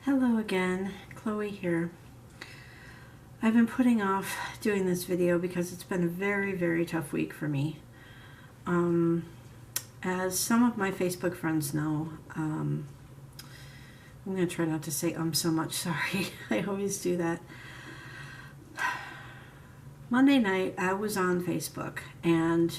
Hello again, Chloe here. I've been putting off doing this video because it's been a very tough week for me. As some of my Facebook friends know, I'm going to try not to say so much, sorry. I always do that. Monday night I was on Facebook and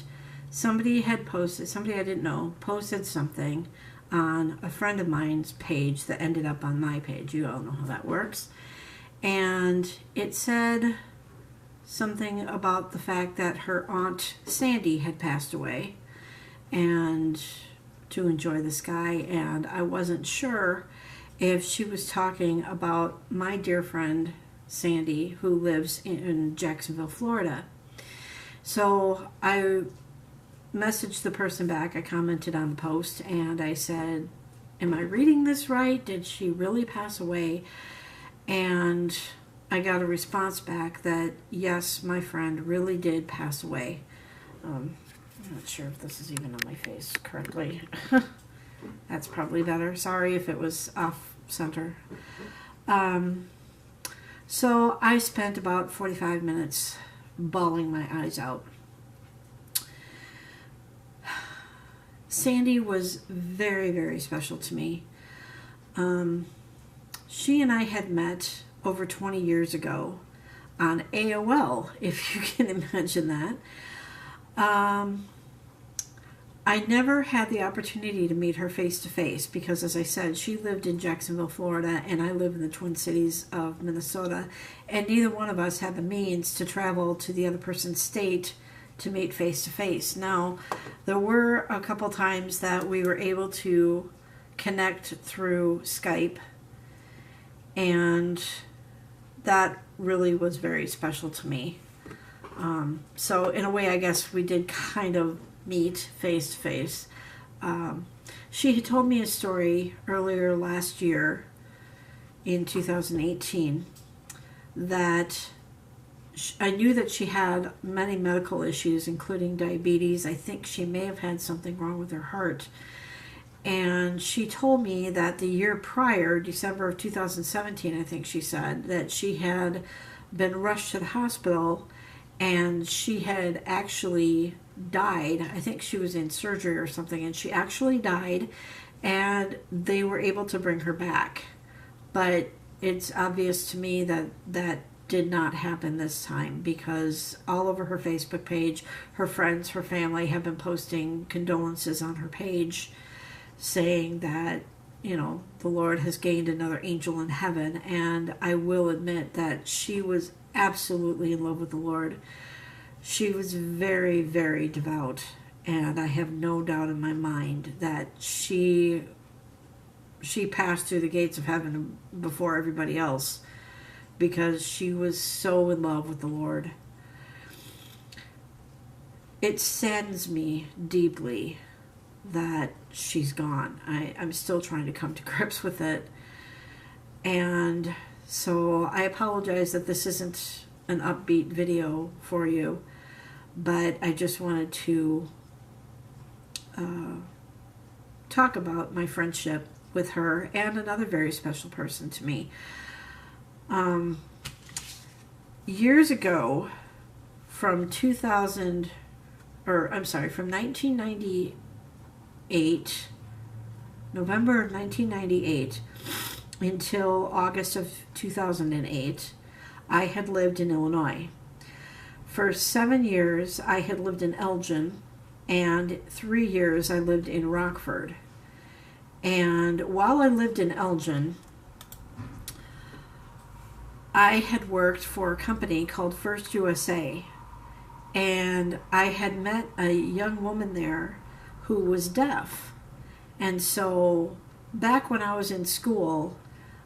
somebody had posted, somebody I didn't know, posted something on a friend of mine's page that ended up on my page. You all know how that works. And it said something about the fact that her aunt Sandy had passed away and to enjoy the sky, and I wasn't sure if she was talking about my dear friend Sandy, who lives in Jacksonville, Florida. So I messaged the person back. I commented on the post and I said, am I reading this right? Did she really pass away? And I got a response back that yes, my friend really did pass away. I'm not sure if this is even on my face correctly. That's probably better. Sorry if it was off center. So I spent about 45 minutes bawling my eyes out. Sandy was very special to me. She and I had met over 20 years ago on AOL, if you can imagine that. I never had the opportunity to meet her face to face because, as I said, she lived in Jacksonville, Florida, and I live in the Twin Cities of Minnesota, and neither one of us had the means to travel to the other person's state to meet face to face. Now, there were a couple times that we were able to connect through Skype, and that really was very special to me. So in a way, I guess we did kind of meet face to face. She had told me a story earlier last year in 2018 that I knew that she had many medical issues, including diabetes. I think she may have had something wrong with her heart. And she told me that the year prior, December of 2017, I think she said, that she had been rushed to the hospital and she had actually died. I think she was in surgery or something, and she actually died, and they were able to bring her back. But it's obvious to me that that did not happen this time, because all over her Facebook page, her friends, her family have been posting condolences on her page, saying that, you know, the Lord has gained another angel in heaven. And I will admit that she was absolutely in love with the Lord. She was very devout, and I have no doubt in my mind that she passed through the gates of heaven before everybody else, because she was so in love with the Lord. It saddens me deeply that she's gone. I'm still trying to come to grips with it. And so I apologize that this isn't an upbeat video for you, but I just wanted to talk about my friendship with her and another very special person to me. Years ago, from 1998, November of 1998 until August of 2008, I had lived in Illinois. For 7 years, I had lived in Elgin, and 3 years I lived in Rockford. And while I lived in Elgin, I had worked for a company called First USA, and I had met a young woman there who was deaf. And so back when I was in school,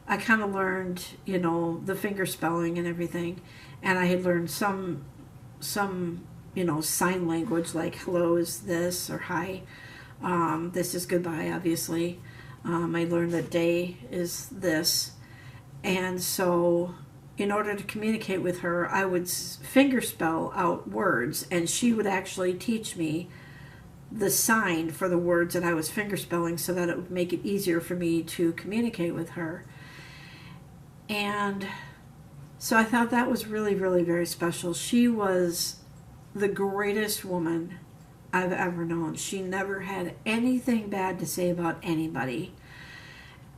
I kind of learned, you know, the finger spelling and everything, and I had learned some you know, sign language, like hello is this, or hi, this is goodbye, obviously. I learned that day is this. And so in order to communicate with her, I would finger spell out words, and she would actually teach me the sign for the words that I was finger spelling so that it would make it easier for me to communicate with her. And so I thought that was really, really very special. She was the greatest woman I've ever known. She never had anything bad to say about anybody.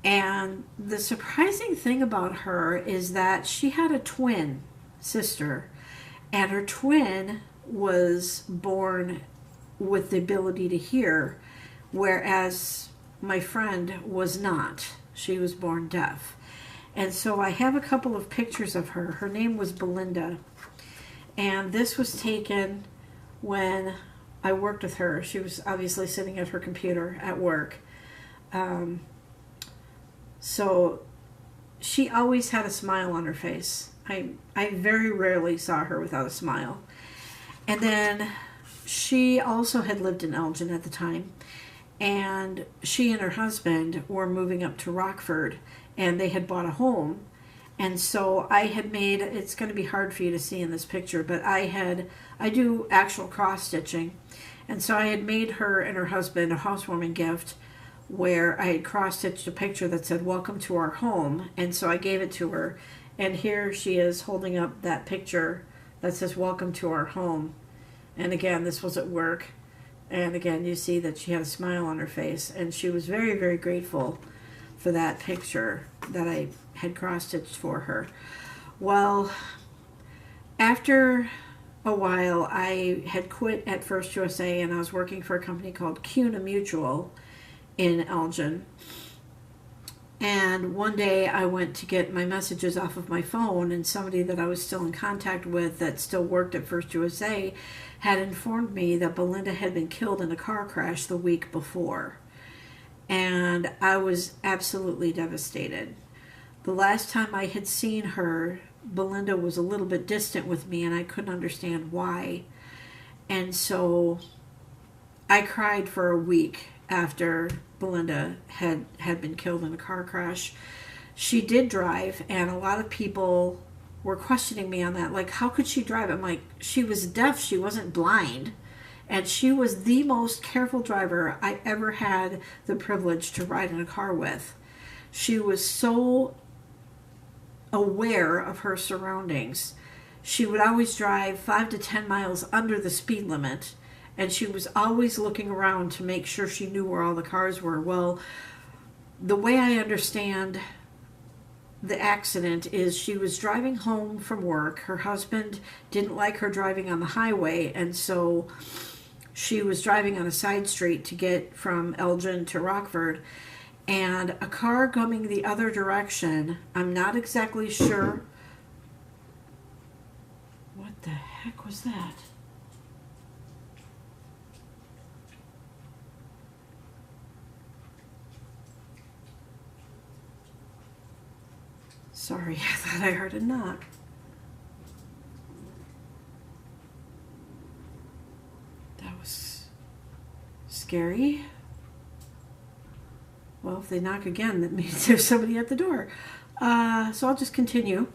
And the surprising thing about her is that she had a twin sister, and her twin was born with the ability to hear, whereas my friend was not. She was born deaf. And so I have a couple of pictures of her. Her name was Belinda. And this was taken when I worked with her. She was obviously sitting at her computer at work. So she always had a smile on her face. I very rarely saw her without a smile. And then she also had lived in Elgin at the time. And she and her husband were moving up to Rockford, and they had bought a home. And so I had made, it's going to be hard for you to see in this picture, but I do actual cross stitching. And so I had made her and her husband a housewarming gift where I had cross stitched a picture that said, "Welcome to our home." And so I gave it to her. And here she is holding up that picture that says, "Welcome to our home." And again, this was at work. And again, you see that she had a smile on her face. And she was very, very grateful for that picture that I had cross-stitched for her. Well, after a while, I had quit at First USA, and I was working for a company called CUNA Mutual in Elgin. And one day I went to get my messages off of my phone, and somebody that I was still in contact with that still worked at First USA had informed me that Belinda had been killed in a car crash the week before. And I was absolutely devastated. The last time I had seen her, Belinda was a little bit distant with me, and I couldn't understand why. And so I cried for a week after Belinda had been killed in a car crash. She did drive, and a lot of people were questioning me on that. Like, how could she drive? I'm like, she was deaf. She wasn't blind. And she was the most careful driver I ever had the privilege to ride in a car with. She was so aware of her surroundings. She would always drive 5 to 10 miles under the speed limit, and she was always looking around to make sure she knew where all the cars were. Well, the way I understand the accident is she was driving home from work. Her husband didn't like her driving on the highway, and so she was driving on a side street to get from Elgin to Rockford, and a car coming the other direction, I'm not exactly sure. What the heck was that? Sorry, I thought I heard a knock. That was scary. Well, if they knock again, that means there's somebody at the door. So I'll just continue.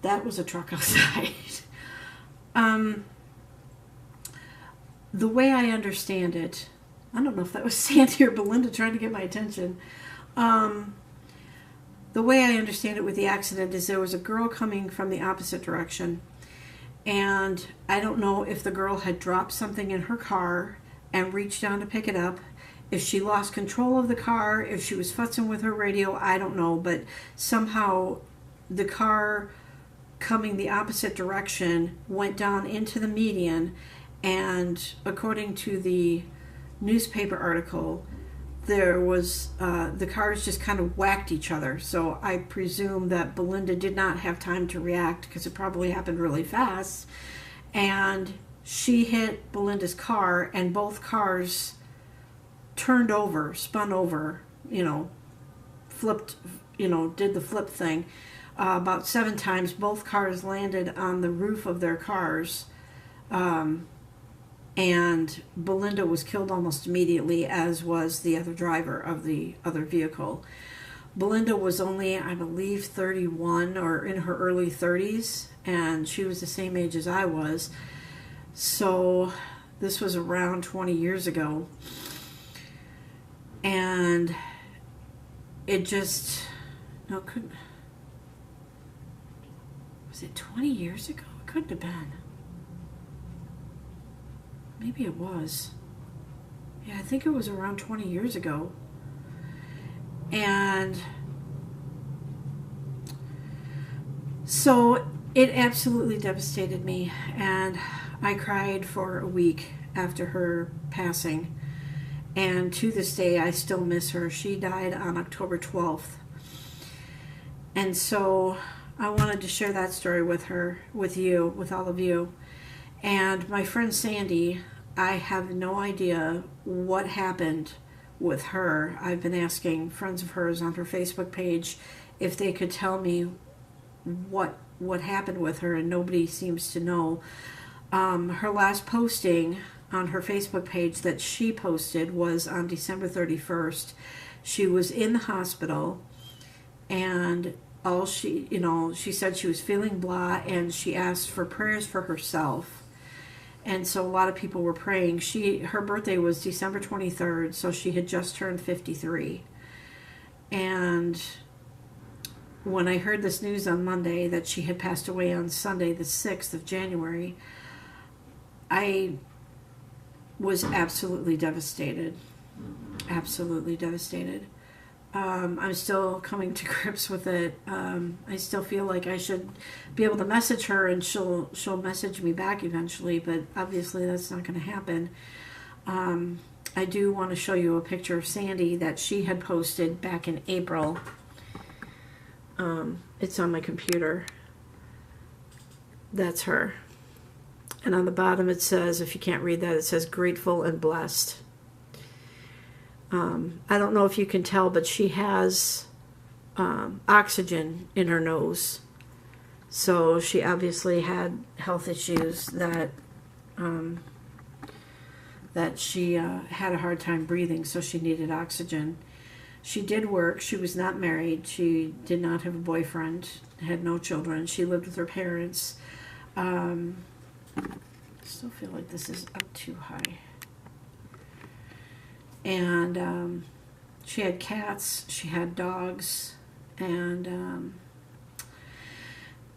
That was a truck outside. The way I understand it, I don't know if that was Sandy or Belinda trying to get my attention. The way I understand it with the accident is there was a girl coming from the opposite direction, and I don't know if the girl had dropped something in her car and reached down to pick it up, if she lost control of the car, if she was futzing with her radio, I don't know, but somehow the car coming the opposite direction went down into the median, and according to the newspaper article, there was the cars just kind of whacked each other. So I presume that Belinda did not have time to react because it probably happened really fast, and she hit Belinda's car, and both cars turned over, spun over, flipped, did the flip thing about 7 times. Both cars landed on the roof of their cars, and Belinda was killed almost immediately, as was the other driver of the other vehicle. Belinda was only, I believe, 31 or in her early 30s, and she was the same age as I was. So this was around 20 years ago. And it just, No, it couldn't. Was it 20 years ago? It couldn't have been. Maybe it was. Yeah, I think it was around 20 years ago. And so it absolutely devastated me. And I cried for a week after her passing. And to this day, I still miss her. She died on October 12th. And so I wanted to share that story with her, with you, with all of you. And my friend Sandy, I have no idea what happened with her. I've been asking friends of hers on her Facebook page if they could tell me what happened with her, and nobody seems to know. Her last posting on her Facebook page that she posted was on December 31st. She was in the hospital, and she said she was feeling blah, and she asked for prayers for herself. And so a lot of people were praying. Her birthday was December 23rd, so she had just turned 53. And when I heard this news on Monday that she had passed away on Sunday, the 6th of January, I was absolutely devastated. Absolutely devastated. I'm still coming to grips with it. I still feel like I should be able to message her and she'll message me back eventually, but obviously that's not going to happen. I do want to show you a picture of Sandy that she had posted back in April. It's on my computer. That's her. And on the bottom it says, if you can't read that, it says grateful and blessed. I don't know if you can tell, but she has oxygen in her nose. So she obviously had health issues that she had a hard time breathing, so she needed oxygen. She did work. She was not married. She did not have a boyfriend, had no children. She lived with her parents. I still feel like this is up too high. And she had cats, she had dogs, and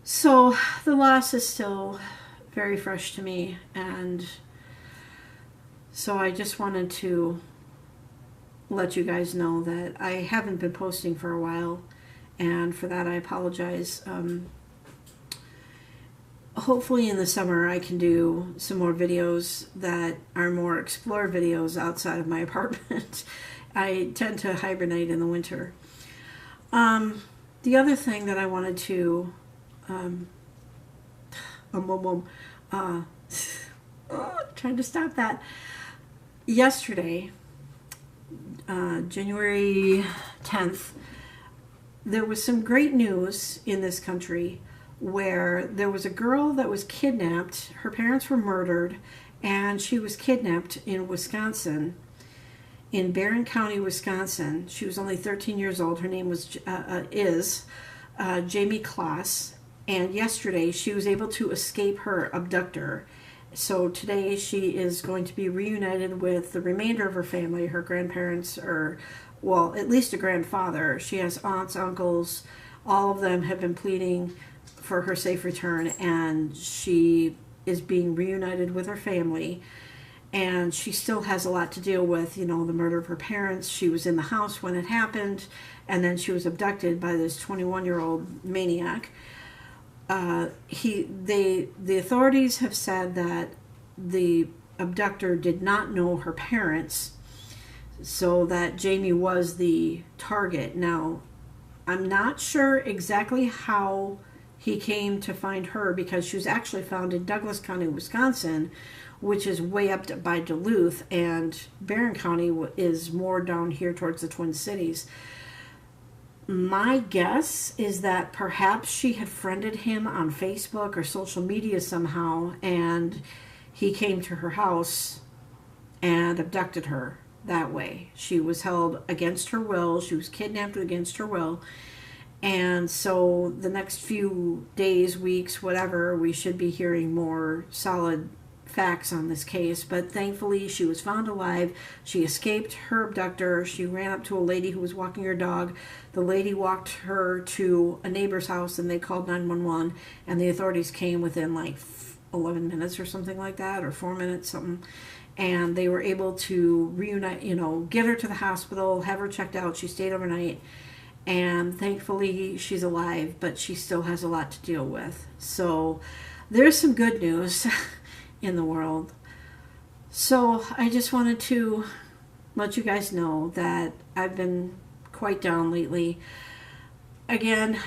so the loss is still very fresh to me. And so I just wanted to let you guys know that I haven't been posting for a while, and for that I apologize. Hopefully in the summer I can do some more videos that are more explore videos outside of my apartment. I tend to hibernate in the winter. The other thing that I wanted to trying to stop that. Yesterday, January 10th, there was some great news in this country where there was a girl that was kidnapped. Her parents were murdered, and she was kidnapped in Wisconsin, in Barron County, Wisconsin. She was only 13 years old. Her name was Jamie Kloss, and yesterday she was able to escape her abductor. So today she is going to be reunited with the remainder of her family, her grandparents, or, well, at least a grandfather. She has aunts, uncles. All of them have been pleading for her safe return, and she is being reunited with her family. And she still has a lot to deal with, the murder of her parents. She was in the house when it happened, and then she was abducted by this 21-year-old maniac. The authorities have said that the abductor did not know her parents, so that Jamie was the target. Now, I'm not sure exactly how he came to find her, because she was actually found in Douglas County, Wisconsin, which is way up by Duluth, and Barron County is more down here towards the Twin Cities. My guess is that perhaps she had friended him on Facebook or social media somehow, and he came to her house and abducted her that way. She was held against her will. She was kidnapped against her will. And so the next few days, weeks, whatever, we should be hearing more solid facts on this case, but thankfully she was found alive. She escaped her abductor. She ran up to a lady who was walking her dog. The lady walked her to a neighbor's house, and they called 911, and the authorities came within like 11 minutes or something like that, or 4 minutes, something. And they were able to reunite, get her to the hospital, have her checked out. She stayed overnight. And thankfully she's alive, but she still has a lot to deal with. So there's some good news in the world. So I just wanted to let you guys know that I've been quite down lately. Again,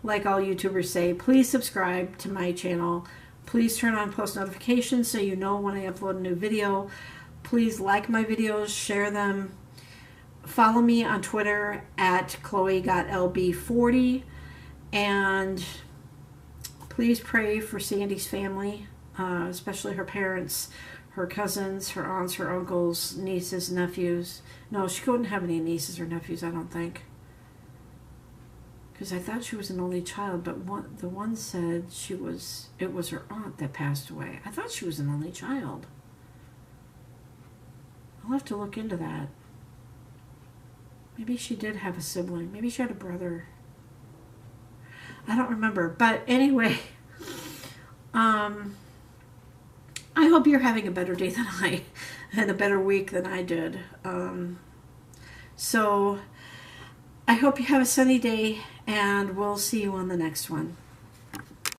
like all YouTubers say, please subscribe to my channel. Please turn on post notifications so you know when I upload a new video. Please like my videos, share them. Follow me on Twitter at Chloe.lb40, and please pray for Sandy's family, especially her parents, her cousins, her aunts, her uncles, nieces, nephews. No, she couldn't have any nieces or nephews, I don't think, because I thought she was an only child, but the one said it was her aunt that passed away. I thought she was an only child. I'll have to look into that. Maybe she did have a sibling. Maybe she had a brother. I don't remember. But anyway, I hope you're having a better day than I, and a better week than I did. So I hope you have a sunny day, and we'll see you on the next one.